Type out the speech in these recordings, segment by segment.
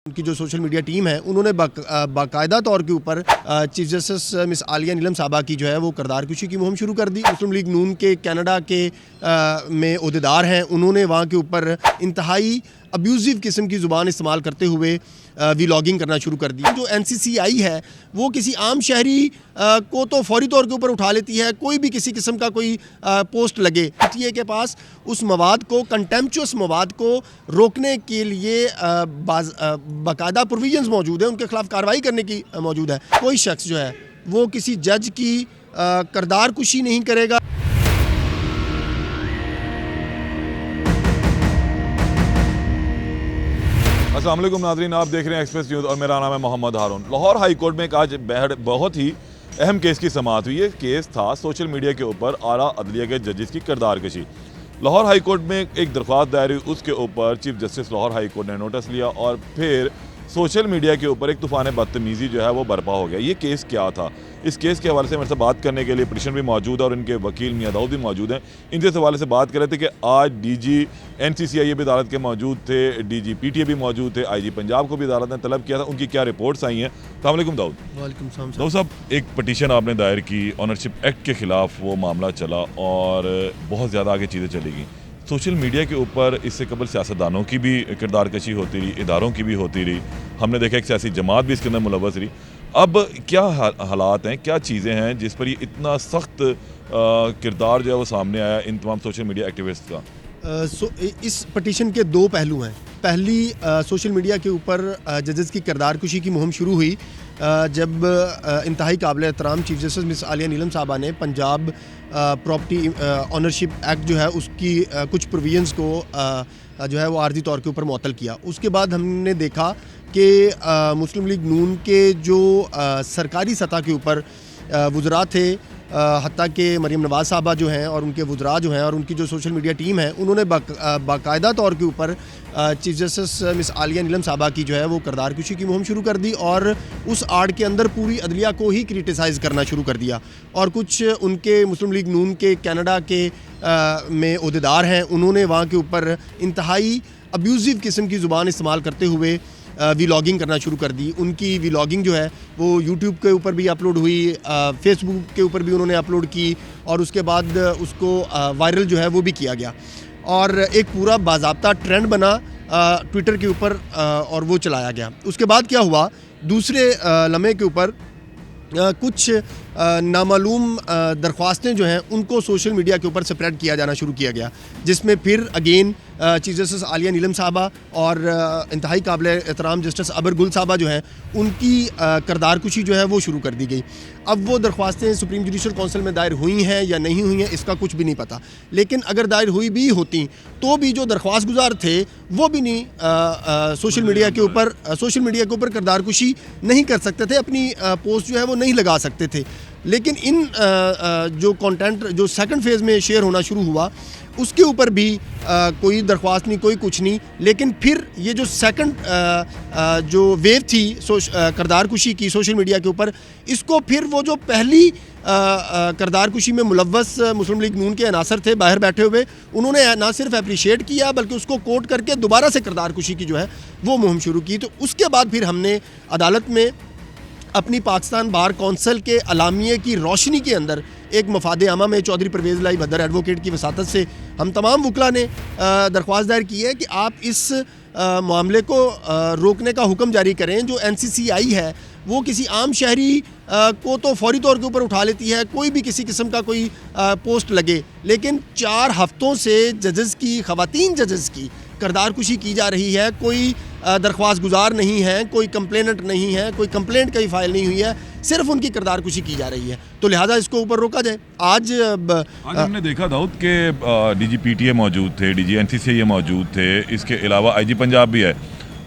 उनकी जो social media team है उन्होंने बाकायदा तौर के ऊपर चीफ जस्टिस मिस आलिया नीलम साहबा की जो है वो किरदार कुशी की मुहिम शुरू कर दी। मुस्लिम लीग नून के कनाडा के में ओहदेदार हैं, उन्होंने वहाँ के ऊपर इंतहाई अब्यूज़िव किस्म की ज़ुबान इस्तेमाल करते हुए व्लॉगिंग करना शुरू कर दी। जो NCCI है वो किसी आम शहरी को तो फौरी तौर के ऊपर उठा लेती है, कोई भी किसी किस्म का कोई पोस्ट लगे PTA के पास उस मवाद को, कंटेम्पचुअस मवाद को रोकने के लिए बाकायदा प्रोविजंस मौजूद है, उनके खिलाफ कार्रवाई करने की मौजूद है। कोई शख्स जो है वो किसी जज की किरदार कुशी नहीं करेगा। अस्सलाम वालेकुम नाज़रीन, आप देख रहे हैं एक्सप्रेस न्यूज़ और मेरा नाम है मोहम्मद हारून। लाहौर हाई कोर्ट में आज बहुत ही अहम केस की समाअत हुई। ये केस था सोशल मीडिया के ऊपर आला अदलिया के जजेस की किरदार कशी। लाहौर हाई कोर्ट में एक दरख्वास्त दायर हुई, उसके ऊपर chief justice Lahore high court ने नोटिस लिया और फिर सोशल मीडिया के ऊपर एक तूफ़ान बदतमीज़ी जो है वो बर्पा हो गया। ये केस क्या था? इस केस के हवाले से मेरे से बात करने के लिए पिटिशन भी मौजूद है और इनके वकील मियां दाऊद भी मौजूद हैं। इनसे इस हवाले से बात कर रहे थे कि आज DG NCCI भी अदालत के मौजूद थे, DG PTA भी मौजूद थे, IG पंजाब को भी अदालत ने तलब किया था, उनकी क्या रिपोर्ट्स आई हैं। अस्सलाम वालेकुम दाऊद। वालेकुम सलाम। दाऊद साहब, एक पटिशन आपने दायर की, ऑनरशिप एक्ट के ख़िलाफ़ वो मामला चला और बहुत ज़्यादा आगे चीज़ें चली गई। सोशल मीडिया के ऊपर इससे कबल सियासतदानों की भी किरदार कशी होती रही, इदारों की भी होती रही, हमने देखा एक सियासी जमात भी इसके अंदर मुलव्वस रही। अब क्या हालात हैं, क्या चीज़ें हैं जिस पर ये इतना सख्त किरदार जो है वो सामने आया इन तमाम सोशल मीडिया एक्टिविस्ट का? इस पटिशन के दो पहलू हैं। पहली, सोशल मीडिया के ऊपर जजेस की किरदार कुशी की मुहिम शुरू हुई जब इंतहाई काबिल एहतराम चीफ जस्टिस मिस आलिया नीलम साहबा ने पंजाब प्रॉपर्टी ऑनरशिप एक्ट जो है उसकी कुछ प्रोविजंस को जो है वो आर्जी तौर के ऊपर मुअत्तल किया। उसके बाद हमने देखा कि मुस्लिम लीग नून के जो सरकारी सतह के ऊपर वुज़रा थे, हत्ता कि मरीम नवाज़ साहबा जो हैं और उनके वुज़रा जो हैं और उनकी जो सोशल मीडिया टीम है उन्होंने बाकायदा तौर के ऊपर चीफ जस्टिस मिस आलिया नीलम साहबा की जो है वो किरदार कुशी की मुहिम शुरू कर दी और उस आड़ के अंदर पूरी अदलिया को ही क्रिटिसाइज़ करना शुरू कर दिया। और कुछ उनके मुस्लिम लीग नून के कनाडा के में ओहदेदार हैं, उन्होंने वहाँ के ऊपर इंतहाई अब्यूज़िव किस्म की ज़ुबान इस्तेमाल करते हुए व्लॉगिंग करना शुरू कर दी। उनकी व्लॉगिंग जो है वो YouTube के ऊपर भी अपलोड हुई, Facebook के ऊपर भी उन्होंने अपलोड की और उसके बाद उसको वायरल जो है वो भी किया गया और एक पूरा बाज़ाब्ता ट्रेंड बना ट्विटर के ऊपर और वो चलाया गया। उसके बाद क्या हुआ, दूसरे लम्हे के ऊपर कुछ नामालूम दरख्वास्तें जो हैं उनको सोशल मीडिया के ऊपर स्प्रेड किया जाना शुरू किया गया, जिसमें फिर अगेन चीफ जस्टिस आलिया नीलम साहबा और इंतहाई काबिल एहतराम जस्टिस अबर गुल साहबा जो हैं उनकी किरदार कुशी जो है वो शुरू कर दी गई। अब वो दरख्वास्तें सुप्रीम जुडिशल काउंसिल में दायर हुई हैं या नहीं हुई हैं इसका कुछ भी नहीं पता, लेकिन अगर दायर हुई भी होती तो भी जो दरख्वास्त गुजार थे वो भी नहीं सोशल मीडिया के ऊपर किरदार कुशी नहीं कर सकते थे, अपनी पोस्ट जो है वो नहीं लगा सकते थे। लेकिन इन जो कंटेंट जो सेकंड फेज़ में शेयर होना शुरू हुआ उसके ऊपर भी कोई दरख्वास्त नहीं, कोई कुछ नहीं। लेकिन फिर ये जो सेकंड जो वेव थी किरदार कुशी की सोशल मीडिया के ऊपर, इसको फिर वो जो पहली किरदार कुशी में मुलव्वस मुस्लिम लीग नून के अनासर थे बाहर बैठे हुए, उन्होंने ना सिर्फ अप्रिशिएट किया बल्कि उसको कोट करके दोबारा से किरदार कुशी की जो है वो मुहिम शुरू की। तो उसके बाद फिर हमने अदालत में अपनी पाकिस्तान बार कौंसिल के अलामिये की रोशनी के अंदर एक मफाद आमा में चौधरी परवेज़ लाई बदर एडवोकेट की वसातत से हम तमाम वकला ने दरख्वास्त दायर की है कि आप इस मामले को रोकने का हुक्म जारी करें। जो NCCI है वो किसी आम शहरी को तो फौरी तौर के ऊपर उठा लेती है, कोई भी किसी किस्म का कोई पोस्ट लगे, लेकिन 4 हफ्तों से जजेस की, ख़वातीन जजेस की किरदार कुशी की जा रही है। कोई दरख्वास्त गुजार नहीं है, कोई कंप्लेनेंट नहीं है, कोई कंप्लेंट कहीं फ़ाइल नहीं हुई है, सिर्फ उनकी किरदार कुशी की जा रही है। तो लिहाजा इसको ऊपर रोका जाए। आज हमने देखा दाऊद के DG PTA मौजूद थे, DG NCCI मौजूद थे, इसके अलावा IG पंजाब भी है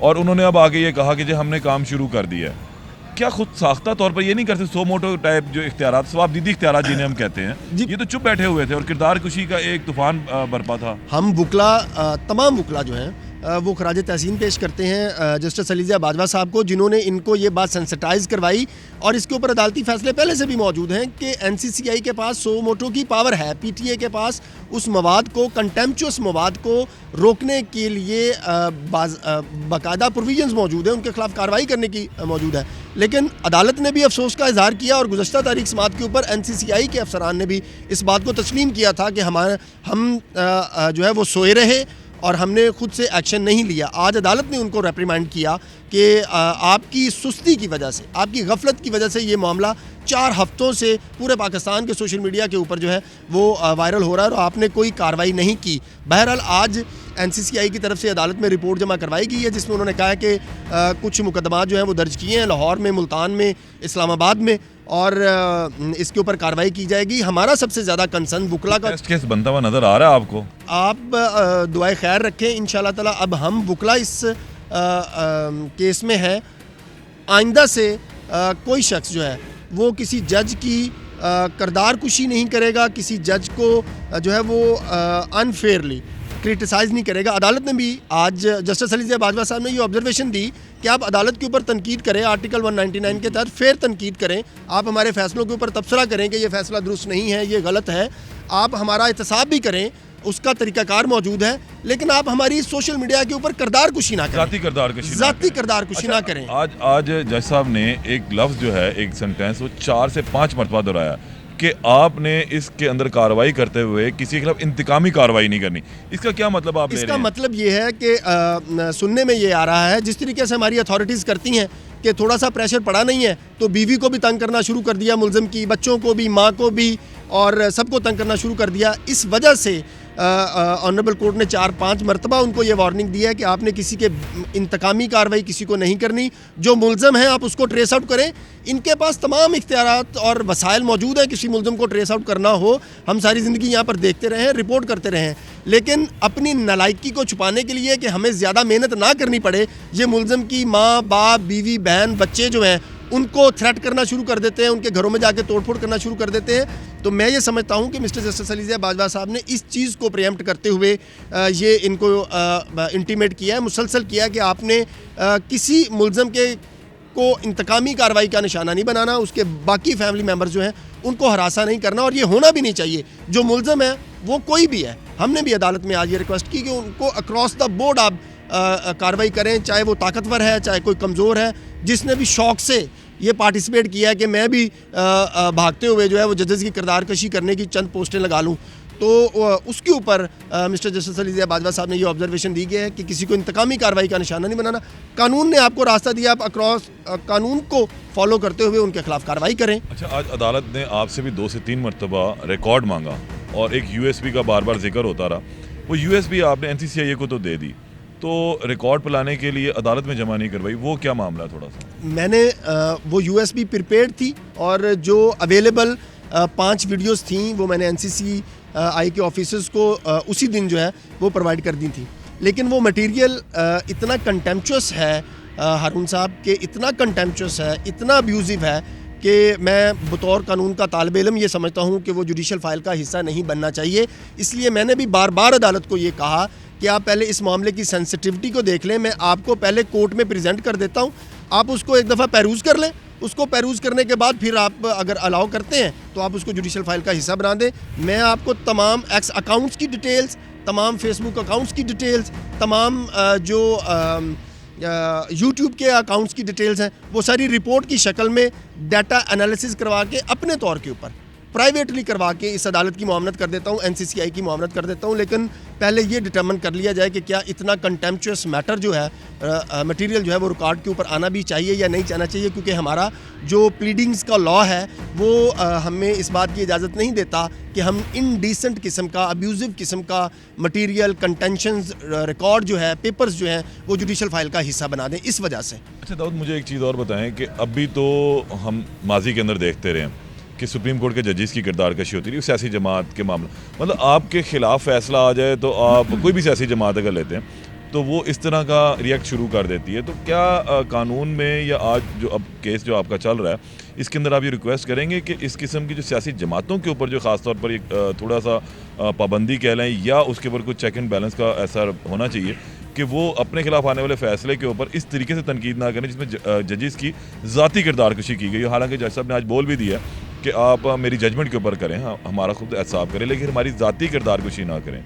और उन्होंने अब आगे ये कहा कि जो हमने काम शुरू कर दिया है। क्या खुद साख्ता तौर पर ये नहीं करते सो मोटो टाइप जो इख्तियारात, सवाबदीदी इख्तियारात जिन्हें हम कहते हैं, ये तो चुप बैठे हुए थे और किरदार कुशी का एक तूफान बरपा था। हम वकला, तमाम वकला जो हैं वो खराज तहसीन पेश करते हैं जस्टिस अलीज़ा बाजवा साहब को, जिन्होंने इनको ये बात सेंसिटाइज़ करवाई। और इसके ऊपर अदालती फैसले पहले से भी मौजूद हैं कि NCCI के पास सो मोटो की पावर है, PTA के पास उस मवाद को, कंटेम्पचुअस मवाद को रोकने के लिए बाकायदा प्रोविजंस मौजूद हैं, उनके खिलाफ कार्रवाई करने की मौजूद है। लेकिन अदालत ने भी अफसोस का इजहार किया और गुज़श्ता तारीख समात के ऊपर NCCI के अफसरान ने भी इस बात को तस्लीम किया था कि हम जो है वो सोए रहे और हमने खुद से एक्शन नहीं लिया। आज अदालत ने उनको रेप्रिमांड किया कि आपकी सुस्ती की वजह से, आपकी गफलत की वजह से ये मामला 4 हफ्तों से पूरे पाकिस्तान के सोशल मीडिया के ऊपर जो है वो वायरल हो रहा है और आपने कोई कार्रवाई नहीं की। बहरहाल आज NCCI की तरफ से अदालत में रिपोर्ट जमा करवाई गई है, जिसमें उन्होंने कहा है कि कुछ मुकदमात जो हैं वो दर्ज किए हैं लाहौर में, मुल्तान में, इस्लामाबाद में, और इसके ऊपर कार्रवाई की जाएगी। हमारा सबसे ज़्यादा कंसर्न वुकला का केस बनता हुआ नज़र आ रहा है आपको? आप दुआए खैर रखें इंशाल्लाह ताला। अब हम वुकला इस केस में है, आइंदा से कोई शख्स जो है वो किसी जज की करदार कुशी नहीं करेगा, किसी जज को जो है वो अनफेयरली क्रिटिसाइज़ नहीं करेगा। अदालत ने भी आज जस्टिस अलीज़ा बाजवा साहब ने ये ऑब्जर्वेशन दी कि आप अदालत के ऊपर तनकीद करें, आर्टिकल 199 के तहत फेयर तनकीद करें, आप हमारे फैसलों के ऊपर तबसरा करें कि ये फ़ैसला दुरुस्त नहीं है, ये गलत है, आप हमारा एहतसाब भी करें, उसका तरीकाकार मौजूद है, लेकिन आप हमारी सोशल मीडिया के ऊपर करदार कुशी ना करें, ज़ाती करदार कुशी ना करें। आज जज साहब ने एक लफ्ज़ जो है, एक सेंटेंस वो 4 से 5 मरतबा दोहराया कि आपने इसके अंदर कार्रवाई करते हुए किसी के खिलाफ इंतकामी कार्रवाई नहीं करनी। इसका क्या मतलब आप ले रहे हैं? इसका मतलब ये है कि सुनने में ये आ रहा है, जिस तरीके से हमारी अथॉरिटीज़ करती हैं कि थोड़ा सा प्रेशर पड़ा नहीं है तो बीवी को भी तंग करना शुरू कर दिया, मुलजिम की, बच्चों को भी, माँ को भी, और सबको तंग करना शुरू कर दिया। इस वजह से ऑनरेबल कोर्ट ने 4-5 मरतबा उनको ये वार्निंग दी है कि आपने किसी के इंतकामी कार्रवाई किसी को नहीं करनी, जो मुलजिम है आप उसको ट्रेस आउट करें। इनके पास तमाम इख्तियारात और वसाइल मौजूद हैं, किसी मुलजिम को ट्रेस आउट करना हो। हम सारी ज़िंदगी यहाँ पर देखते रहे हैं, रिपोर्ट करते रहे हैं, लेकिन अपनी नालायकी को छुपाने के लिए कि हमें ज़्यादा मेहनत ना करनी पड़े, ये मुलजिम की माँ, बाप, बीवी, बहन, बच्चे जो हैं उनको थ्रेट करना शुरू कर देते हैं, उनके घरों में जाके तोड़फोड़ करना शुरू कर देते हैं। तो मैं ये समझता हूँ कि मिस्टर जस्टिस अलीज़ा बाजवा साहब ने इस चीज़ को प्रिएम्प्ट करते हुए ये इनको इंटीमेट किया है, मुसलसल किया कि आपने किसी मुलजिम के को इंतकामी कार्रवाई का निशाना नहीं बनाना, उसके बाकी फैमिली मेम्बर्स जो हैं उनको हरासा नहीं करना, और ये होना भी नहीं चाहिए। जो मुलजिम है वो कोई भी है, हमने भी अदालत में आज ये रिक्वेस्ट की कि उनको अक्रॉस द बोर्ड आप कार्रवाई करें, चाहे वो ताकतवर है, चाहे कोई कमज़ोर है, जिसने भी शौक़ से ये पार्टिसिपेट किया है कि मैं भी भागते हुए जो है वो जजेस की किरदार कशी करने की चंद पोस्टें लगा लूँ, तो उसके ऊपर मिस्टर जस्टिस अलीज़ा बाजवा साहब ने ये ऑब्जर्वेशन दी गई है कि किसी को इंतकामी कार्रवाई का निशाना नहीं बनाना। कानून ने आपको रास्ता दिया, आप अक्रॉस कानून को फॉलो करते हुए उनके खिलाफ कार्रवाई करें। अच्छा, आज अदालत ने आपसे भी 2 से 3 मरतबा रिकॉर्ड मांगा और एक USB का बार बार जिक्र होता रहा, वो USB आपने NCCI को तो दे दी, तो रिकॉर्ड पुलाने के लिए अदालत में जमा नहीं करवाई, वो क्या मामला? थोड़ा सा मैंने वो USB प्रिपेयर्ड थी और जो अवेलेबल 5 वीडियोस थी वो मैंने NCCI के ऑफिसर्स को उसी दिन जो है वो प्रोवाइड कर दी थी, लेकिन वो मटेरियल इतना कंटेम्पचुअस है हारून साहब के, इतना कंटेम्पचुअस है, इतना अब्यूजिव है कि मैं बतौर कानून का तालिब इल्म ये समझता हूँ कि वो जुडिशल फाइल का हिस्सा नहीं बनना चाहिए। इसलिए मैंने भी बार बार अदालत को ये कहा कि आप पहले इस मामले की सेंसिटिविटी को देख लें, मैं आपको पहले कोर्ट में प्रेजेंट कर देता हूँ, आप उसको एक दफ़ा पेरूज़ कर लें, उसको पेरूज़ करने के बाद फिर आप अगर अलाउ करते हैं तो आप उसको जुडिशल फाइल का हिस्सा बना दें। मैं आपको तमाम एक्स अकाउंट्स की डिटेल्स, तमाम फेसबुक अकाउंट्स की डिटेल्स, तमाम जो यूट्यूब के अकाउंट्स की डिटेल्स हैं, वो सारी रिपोर्ट की शक्ल में डाटा एनालिसिस करवा के अपने तौर के ऊपर प्राइवेटली करवा के इस अदालत की मुआवनत कर देता हूँ, NCCI की मुआवनत कर देता हूँ। लेकिन पहले ये डिटर्मिन कर लिया जाए कि क्या इतना कंटेम्पचुअस मैटर जो है मटेरियल जो है वो रिकॉर्ड के ऊपर आना भी चाहिए या नहीं जाना चाहिए, क्योंकि हमारा जो प्लीडिंग्स का लॉ है वो हमें इस बात की इजाज़त नहीं देता कि हम इनडिसेंट किस्म का, अब्यूजिव किस्म का मटेरियल, कंटेंशंस, रिकॉर्ड जो है, पेपर्स जो हैं वो जुडिशल फाइल का हिस्सा बना दें इस वजह से। अच्छा दाऊद, मुझे एक चीज़ और बताएं कि अभी तो हम माजी के अंदर देखते रहे हैं कि सुप्रीम कोर्ट के जजेस की किरदार कशी होती रही, सियासी जमात के मामला, मतलब आपके ख़िलाफ़ फैसला आ जाए तो आप कोई भी सियासी जमात अगर लेते हैं तो वो इस तरह का रिएक्ट शुरू कर देती है। तो क्या कानून में या आज जो अब केस जो आपका चल रहा है इसके अंदर आप ये रिक्वेस्ट करेंगे कि इस किस्म की जो सियासी जमातों के ऊपर जो ख़ास तौर पर एक थोड़ा सा पाबंदी कह लें या उसके ऊपर कुछ चेक एंड बैलेंस का असर होना चाहिए, कि वो अपने खिलाफ आने वाले फैसले के ऊपर इस तरीके से तनकीद ना करें जिसमें जजेस की ज़ाती किरदारकशी की गई। हालांकि जज साहब ने आज बोल भी दिया कि आप मेरी जजमेंट के ऊपर करें, हमारा खुद एहसाब करें, लेकिन हमारी ज़ाती किरदारकशी ना करें।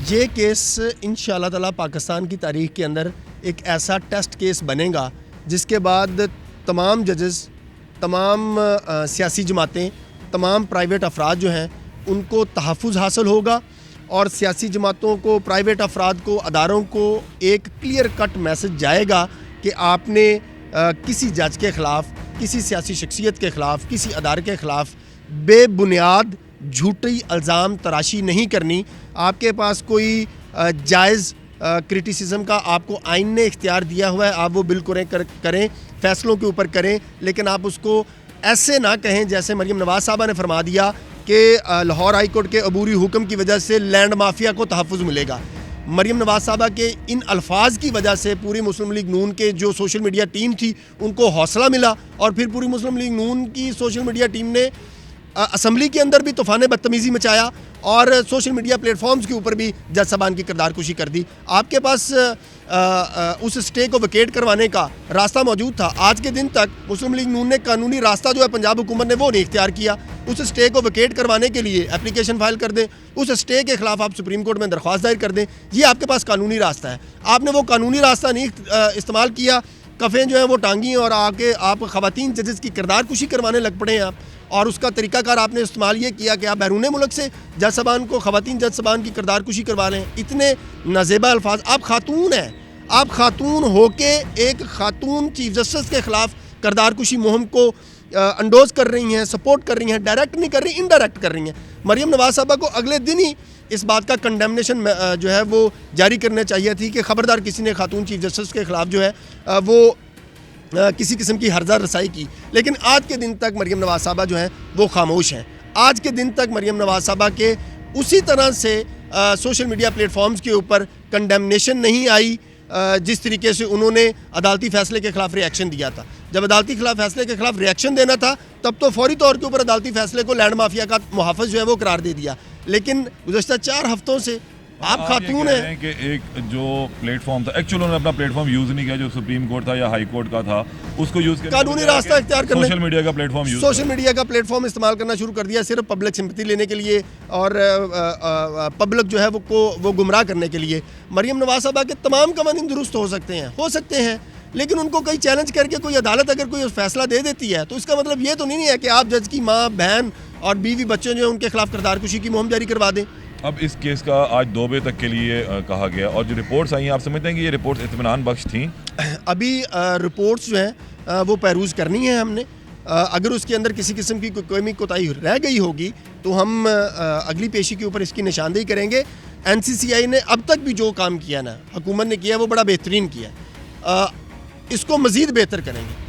ये केस इंशाअल्लाह ताला पाकिस्तान की तारीख के अंदर एक ऐसा टेस्ट केस बनेगा जिसके बाद तमाम जजेस, तमाम सियासी जमातें, तमाम प्राइवेट अफराद जो हैं उनको तहफ़्फ़ुज़ हासिल होगा और सियासी जमातों को, प्राइवेट अफराद को, अदारों को एक क्लियर कट मैसेज जाएगा कि आपने किसी जज के ख़िलाफ़, किसी सियासी शख्सियत के ख़िलाफ़, किसी अदारे के ख़िलाफ़ बेबुनियाद झूठी इल्ज़ाम तराशी नहीं करनी। आपके पास कोई जायज़ क्रिटिसिज्म का आपको आइन ने इख्तियार दिया हुआ है, आप वो बिल्कुल करें, फ़ैसलों के ऊपर करें, लेकिन आप उसको ऐसे ना कहें जैसे मरीम नवाज़ साहबा ने फरमा दिया कि लाहौर हाई कोर्ट के अबूरी हुक्म की वजह से लैंड माफिया को तहफ़्फ़ुज़ मिलेगा। मरीम नवाज़ साहबा के इन अल्फाज की वजह से पूरी मुस्लिम लीग नून के जो सोशल मीडिया टीम थी उनको हौसला मिला और फिर पूरी मुस्लिम लीग नून की सोशल मीडिया टीम ने असम्बली के अंदर भी तूफ़ान बदतमीज़ी मचाया और सोशल मीडिया प्लेटफॉर्म्स के ऊपर भी जज साहबान की किरदारकुशी कर दी। आपके पास उस स्टे को वकेट करवाने का रास्ता मौजूद था। आज के दिन तक मुस्लिम लीग नून ने कानूनी रास्ता जो है पंजाब हुकूमत ने वो नहीं इख्तियार किया। उस स्टे को वकेट करवाने के लिए एप्लीकेशन फाइल कर दें, उस स्टे के ख़िलाफ़ आप सुप्रीम कोर्ट में दरख्वास्त दायर कर दें, ये आपके पास कानूनी रास्ता है। आपने वो कानूनी रास्ता नहीं इस्तेमाल किया, कफ़ें जो है वो टांगी और आके आप ख़वातीन जजेस की किरदारकुशी करवाने लग पड़े हैं आप। और उसका तरीकाकार आपने इस्तेमाल ये किया कि आप बैरून मुल्क से जज साहबान को, ख़वातीन जज साहबान की किरदारकुशी करवा लें। इतने नाजेबा अल्फाज, आप खातून हैं, आप खातून होके एक खातून चीफ जस्टिस के ख़िलाफ़ किरदारकुशी मुहिम को अंडोज कर रही हैं, सपोर्ट कर रही हैं, डायरेक्ट नहीं कर रही, इनडायरेक्ट कर रही हैं। मरीम नवाज़ साहबा को अगले दिन ही इस बात का कंडेमनेशन जो है वो जारी करना चाहिए थी कि ख़बरदार किसी ने खातून चीफ जस्टिस के ख़िलाफ़ जो है वो किसी किस्म की हर्जा रसाई की। लेकिन आज के दिन तक मरीम नवाज़ साहबा जो हैं वो खामोश हैं। आज के दिन तक मरीम नवाज़ साहबा के उसी तरह से सोशल मीडिया प्लेटफॉर्म्स के ऊपर कंडेमनेशन नहीं आई जिस तरीके से उन्होंने अदालती फ़ैसले के ख़िलाफ़ रिएक्शन दिया था। जब अदालती फ़ैसले के ख़िलाफ़ रिएक्शन देना था तब तो फौरी तौर के ऊपर अदालती फ़ैसले को लैंड माफिया का मुहाफ़िज़ जो है वो करार दे दिया। लेकिन गुज़श्ता 4 हफ्तों से आप खातून हैं कि एक जो प्लेटफॉर्म था, एक्चुअली उन्होंने अपना प्लेटफॉर्म यूज़ नहीं किया जो सुप्रीम कोर्ट था या हाई कोर्ट का था, उसको यूज़ करके कानूनी रास्ता इख्तियार करने, सोशल मीडिया का प्लेटफॉर्म सोशल मीडिया का प्लेटफॉर्म इस्तेमाल करना शुरू कर दिया सिर्फ पब्लिक सिंपैथी लेने के लिए और पब्लिक जो है वो गुमराह करने के लिए। मरीम नवाज़ साहबा के तमाम कवानीन दुरुस्त हो सकते हैं, लेकिन उनको कोई चैलेंज करके कोई अदालत अगर कोई फैसला दे देती है तो इसका मतलब ये तो नहीं है कि आप जज की माँ, बहन और बीवी बच्चे जो हैं उनके खिलाफ किरदारकुशी की मुहिम जारी करवा दें। अब इस केस का आज 2 बजे तक के लिए कहा गया और जो रिपोर्ट्स आई हैं, आप समझते हैं कि ये रिपोर्ट्स इत्मीनान बख्श थी? अभी रिपोर्ट्स जो हैं वो पैरूज़ करनी है हमने। अगर उसके अंदर किसी किस्म की कोई कोताही रह गई होगी तो हम अगली पेशी के ऊपर इसकी निशानदेही करेंगे। NCCI ने अब तक भी जो काम किया ना हुकूमत ने किया वो बड़ा बेहतरीन किया, इसको मज़ीद बेहतर करेंगे।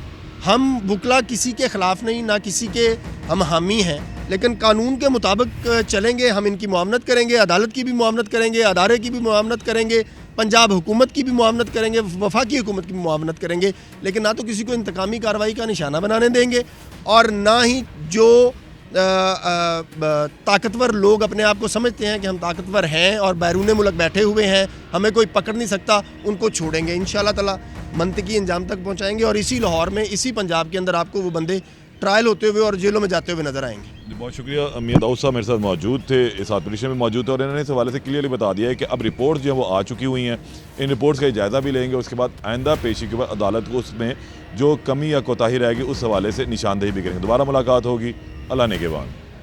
हम वकला किसी के ख़िलाफ़ नहीं, ना किसी के हम हामी हैं, लेकिन कानून के मुताबिक चलेंगे। हम इनकी मुआवनत करेंगे, अदालत की भी मुआवनत करेंगे, अदारे की भी मुआवनत करेंगे, पंजाब हुकूमत की भी मुआवनत करेंगे, वफाकी हुकूमत की भी मुआवनत करेंगे। लेकिन ना तो किसी को इंतकामी कार्रवाई का निशाना बनाने देंगे और ना ही जो ताकतवर लोग अपने आप को समझते हैं कि हम ताकतवर हैं और बैरून मुल्क बैठे हुए हैं, हमें कोई पकड़ नहीं सकता, उनको छोड़ेंगे। इंशाअल्लाह ताला मंतकी अंजाम तक पहुँचाएँगे और इसी लाहौर में, इसी पंजाब के अंदर आपको वो बंदे ट्रायल होते हुए और जेलों में जाते हुए नजर आएंगे। बहुत शुक्रिया। मियां दाऊद साहब मेरे साथ मौजूद थे, इस पिटीशन में मौजूद थे और इन्होंने इस हवाले से क्लियरली बता दिया है कि अब रिपोर्ट्स जो है वो आ चुकी हुई हैं, इन रिपोर्ट्स का जायज़ा भी लेंगे, उसके बाद आइंदा पेशी के बाद अदालत को उसमें जो कमी या कोताही रहेगी उस हवाले से निशानदेही भी करेंगे। दोबारा मुलाकात होगी, अल्लाह ने के बाद।